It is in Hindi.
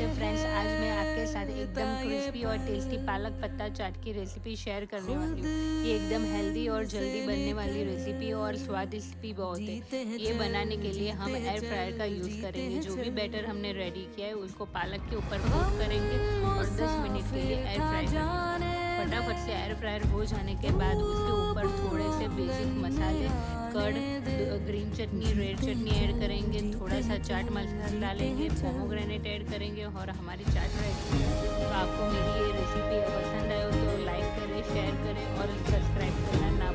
नमस्ते फ्रेंड्स, आज मैं आपके साथ एकदम क्रिस्पी और टेस्टी पालक पत्ता चाट की रेसिपी शेयर करने वाली हूँ। ये एकदम हेल्दी और जल्दी बनने वाली रेसिपी और स्वादिष्ट भी बहुत है। ये बनाने के लिए हम एयर फ्रायर का यूज़ करेंगे। जो भी बैटर हमने रेडी किया है उसको पालक के ऊपर कोट करेंगे और 10 मिनट के लिए एयर फ्राई करेंगे। फटाफट से एयर फ्रायर हो जाने के बाद उसके ऊपर थोड़े से बेसिक मसाले, कर्ड, ग्रीन चटनी, रेड चटनी ऐड करेंगे, थोड़ा सा चाट मसाला डालेंगे, पोमोग्रेनेट ऐड करेंगे और हमारी चाट रेडी है। तो आपको मेरी ये रेसिपी पसंद आए तो लाइक करें, शेयर करें और सब्सक्राइब करना ना